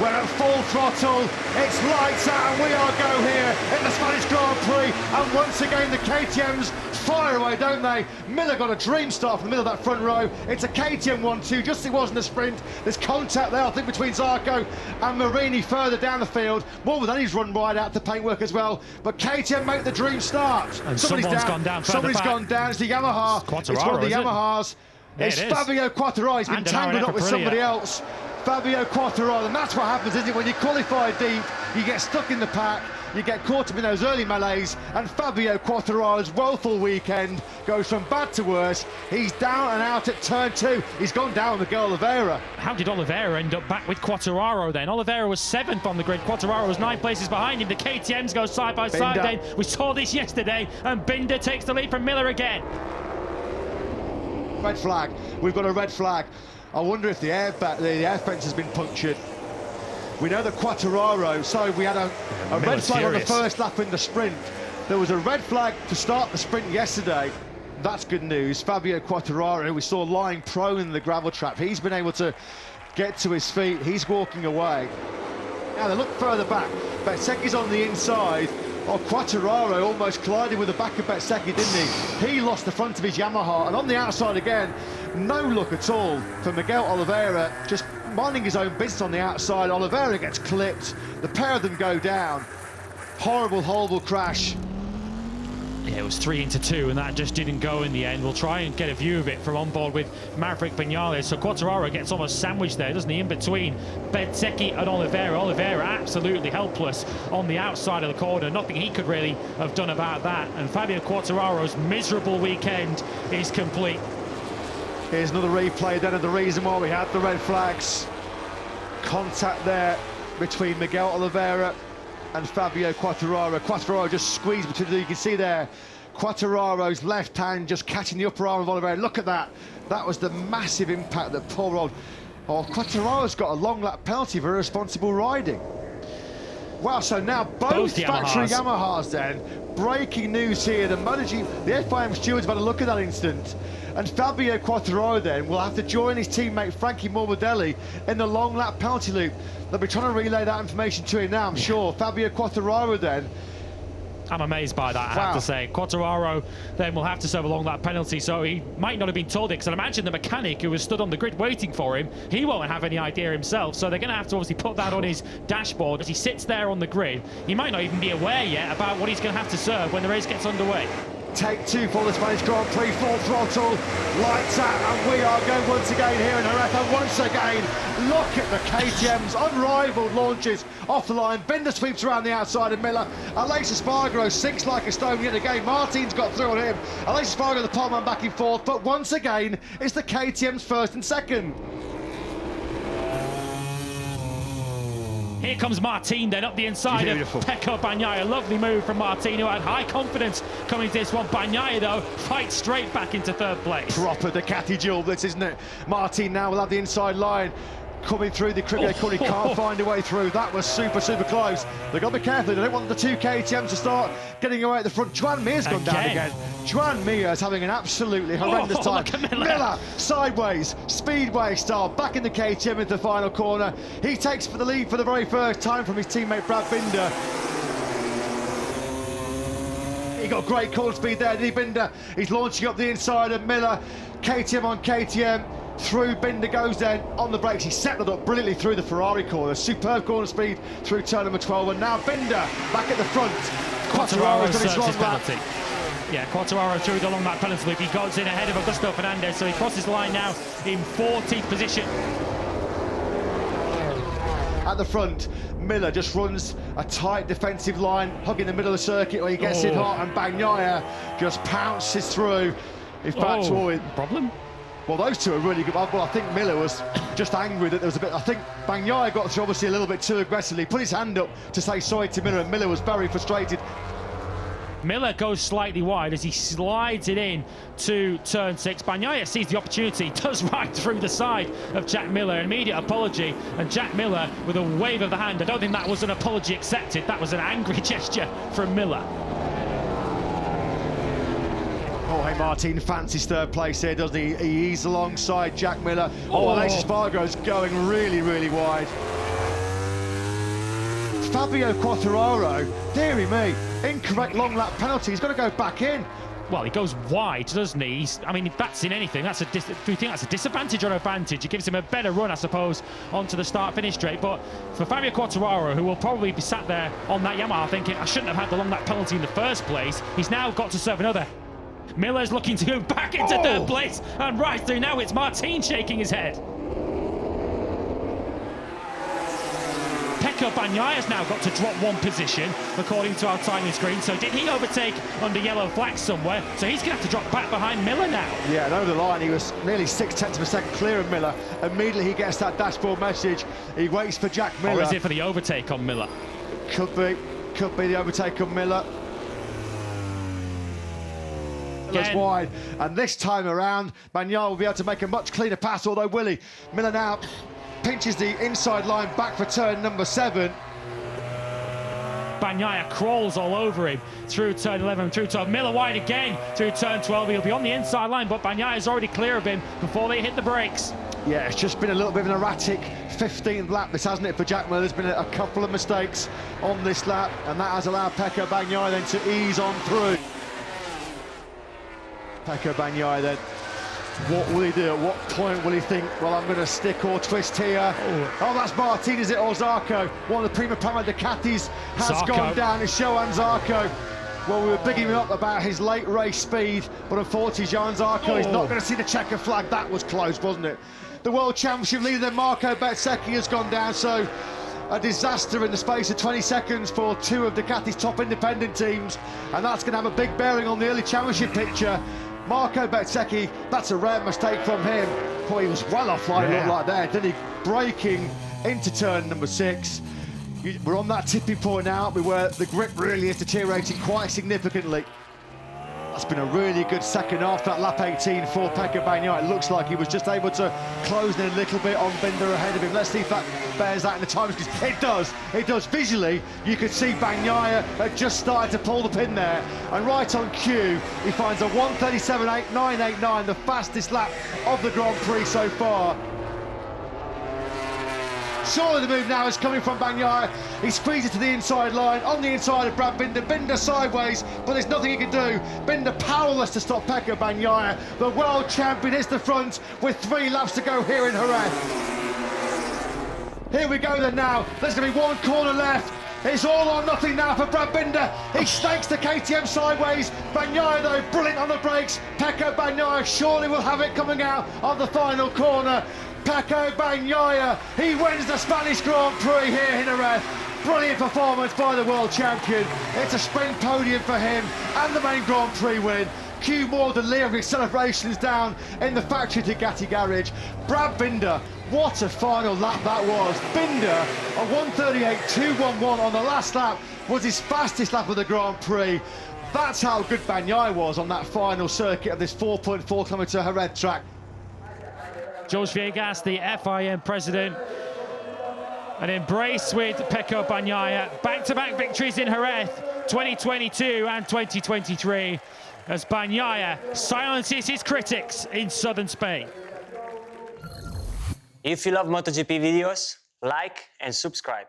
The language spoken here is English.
We're at full throttle, it's lights out and we are go here in the Spanish Grand Prix, and once again the KTMs fire away, don't they? Miller got a dream start from the middle of that front row. It's a KTM 1-2, just as it was in the sprint. There's contact there, I think, between Zarco and Marini further down the field. More than he's run right out to paintwork as well, but KTM make the dream start. And somebody's gone down. Somebody's gone down. It's the Yamaha. It's one of the Yamahas. It's Fabio Quartararo. He's been tangled up with somebody else. Fabio Quartararo, and that's what happens, isn't it? When you qualify deep, you get stuck in the pack, you get caught up in those early melees, and Fabio Quartararo's woeful weekend goes from bad to worse. He's down and out at turn 2. He's gone down with Miguel Oliveira. How did Oliveira end up back with Quartararo then? Oliveira was 7th on the grid, Quartararo was 9 places behind him. The KTMs go side by side then. We saw this yesterday, and Binder takes the lead from Miller again. Red flag. We've got a red flag. I wonder if the air fence has been punctured. We know that Quartararo, so we had a red flag on the first lap in the sprint. There was a red flag to start the sprint yesterday. That's good news. Fabio Quartararo, we saw lying prone in the gravel trap. He's been able to get to his feet. He's walking away. Now they look further back. Bezzecchi's on the inside. Oh, Quartararo almost collided with the back of Bezzecchi, didn't he? He lost the front of his Yamaha, and on the outside again, no look at all for Miguel Oliveira, just minding his own business on the outside. Oliveira gets clipped, the pair of them go down. Horrible, horrible crash. Yeah, it was 3 into 2, and that just didn't go in the end. We'll try and get a view of it from on board with Maverick Viñales. So Quartararo gets almost sandwiched there, doesn't he, in between Bezzecchi and Oliveira. Oliveira absolutely helpless on the outside of the corner. Nothing he could really have done about that. And Fabio Quartararo's miserable weekend is complete. Here's another replay then of the reason why we had the red flags. Contact there between Miguel Oliveira and Fabio Quartararo. Quartararo just squeezed between them. You can see there, Quartararo's left hand just catching the upper arm of Oliveira. Look at that. That was the massive impact that poor old... Oh, Quartararo's got a long lap penalty for irresponsible riding. Wow, so now both factory Yamahas then. Breaking news here, the MotoGP, the FIM stewards have had a look at that incident, and Fabio Quartararo then will have to join his teammate Frankie Morbidelli in the long lap penalty loop. They'll be trying to relay that information to him now, I'm sure. Fabio Quartararo then. I'm amazed by that, I have to say. Quartararo then will have to serve a long lap penalty, so he might not have been told it, because I imagine the mechanic who was stood on the grid waiting for him, he won't have any idea himself, so they're going to have to obviously put that on his dashboard as he sits there on the grid. He might not even be aware yet about what he's going to have to serve when the race gets underway. Take 2 for the Spanish Grand Prix, full throttle, lights out, and we are going once again here in Jerez. And once again, look at the KTM's unrivaled launches off the line. Binder sweeps around the outside of Miller. Aleix Espargaro sinks like a stone yet again. Martin's got through on him. Aleix Espargaro, the pole man, back and forth, but once again, it's the KTM's first and second. Here comes Martin then up the inside of Pecco Bagnaia. Lovely move from Martin, who had high confidence coming to this one. Bagnaia, though, fights straight back into 3rd place. Proper Ducati duel, this, isn't it? Martin now will have the inside line. Coming through the Cribbio corner, he can't find a way through. That was super, super close. They've got to be careful. They don't want the 2 KTMs to start getting away at the front. Joan Mir's gone down again. Joan Mir is having an absolutely horrendous time. Miller, sideways, speedway style, back in the KTM into the final corner. He takes for the lead for the very first time from his teammate Brad Binder. He got great corner speed there, did he, Binder? He's launching up the inside of Miller. KTM on KTM. Through Binder goes then on the brakes. He settled up brilliantly through the Ferrari corner. Superb corner speed through turn number 12, and now Binder back at the front. Quartararo serves his penalty. Yeah, Quartararo through the long lap penalty loop. He goes in ahead of Augusto Fernandez, so he crosses the line now in 14th position. At the front, Miller just runs a tight defensive line, hugging the middle of the circuit where he gets it hot, and Bagnaia just pounces through. In fact, problem? Well, those two are really good. Well, I think Miller was just angry that there was a bit... I think Bagnaia got through obviously a little bit too aggressively, put his hand up to say sorry to Miller, and Miller was very frustrated. Miller goes slightly wide as he slides it in to turn 6. Bagnaia sees the opportunity, does right through the side of Jack Miller. An immediate apology, and Jack Miller with a wave of the hand. I don't think that was an apology accepted. That was an angry gesture from Miller. Jorge Martin fancies 3rd place here, doesn't he? He's alongside Jack Miller. Aleix Espargaro's going really, really wide. Fabio Quartararo, dearie me, incorrect long lap penalty. He's got to go back in. Well, he goes wide, doesn't he? I mean, if that's in anything, do you think that's a disadvantage or an advantage? It gives him a better run, I suppose, onto the start-finish straight. But for Fabio Quartararo, who will probably be sat there on that Yamaha thinking, I shouldn't have had the long lap penalty in the first place, he's now got to serve another. Miller's looking to go back into third place, and right through now it's Martin shaking his head. Pecco Bagnaia now got to drop one position, according to our timing screen. So did he overtake under yellow flag somewhere? So he's going to have to drop back behind Miller now. Yeah, and over the line, he was nearly 0.6 of a second clear of Miller. Immediately he gets that dashboard message. He waits for Jack Miller. Or is it for the overtake on Miller? Could be the overtake on Miller. Miller's wide, and this time around, Bagnaia will be able to make a much cleaner pass, although Willie Miller now pinches the inside line back for turn number 7. Bagnaia crawls all over him through turn 11, through turn Miller wide again through turn 12. He'll be on the inside line, but Bagnaia is already clear of him before they hit the brakes. Yeah, it's just been a little bit of an erratic 15th lap, this hasn't it, for Jack Miller. There's been a couple of mistakes on this lap, and that has allowed Pecco Bagnaia then to ease on through. Pecco Bagnaia then, what will he do? At what point will he think, well, I'm going to stick or twist here? Oh, that's Martin, is it, or Zarco? One of the Prima Prama Ducatis has gone down. It's Johan Zarco. Well, we were bigging him up about his late race speed, but unfortunately, Johan Zarco is not going to see the checker flag. That was close, wasn't it? The World Championship leader, then Marco Bezzecchi, has gone down, so a disaster in the space of 20 seconds for two of Ducati's top independent teams, and that's going to have a big bearing on the early championship picture. Marco Bezzecchi, that's a rare mistake from him. Boy, he was well offline, looked like that, didn't he? Braking into turn number 6. We're on that tipping point now, where the grip really is deteriorating quite significantly. That's been a really good second half, that lap 18 for Pecco Bagnaia. It looks like he was just able to close in a little bit on Binder ahead of him. Let's see if that bears out in the time, because it does. Visually, you could see Bagnaia had just started to pull the pin there, and right on cue, he finds a 1:37.989, the fastest lap of the Grand Prix so far. Surely the move now is coming from Bagnaia. He squeezes to the inside line, on the inside of Brad Binder. Binder sideways, but there's nothing he can do. Binder powerless to stop Pecco Bagnaia. The world champion hits the front with 3 laps to go here in Jerez. Here we go then now. There's going to be one corner left. It's all or nothing now for Brad Binder. He stakes the KTM sideways. Bagnaia, though, brilliant on the brakes. Pecco Bagnaia surely will have it coming out of the final corner. Pecco Bagnaia, he wins the Spanish Grand Prix here in Jerez. Brilliant performance by the world champion. It's a sprint podium for him and the main Grand Prix win. Cue more than Leo with celebrations down in the factory Ducati garage. Brad Binder, what a final lap that was. Binder, a 1:38.211 on the last lap, was his fastest lap of the Grand Prix. That's how good Bagnaia was on that final circuit of this 4.4 kilometre Jerez track. George Viegas, the FIM president, an embrace with Pecco Bagnaia. Back-to-back victories in Jerez, 2022 and 2023, as Bagnaia silences his critics in southern Spain. If you love MotoGP videos, like and subscribe.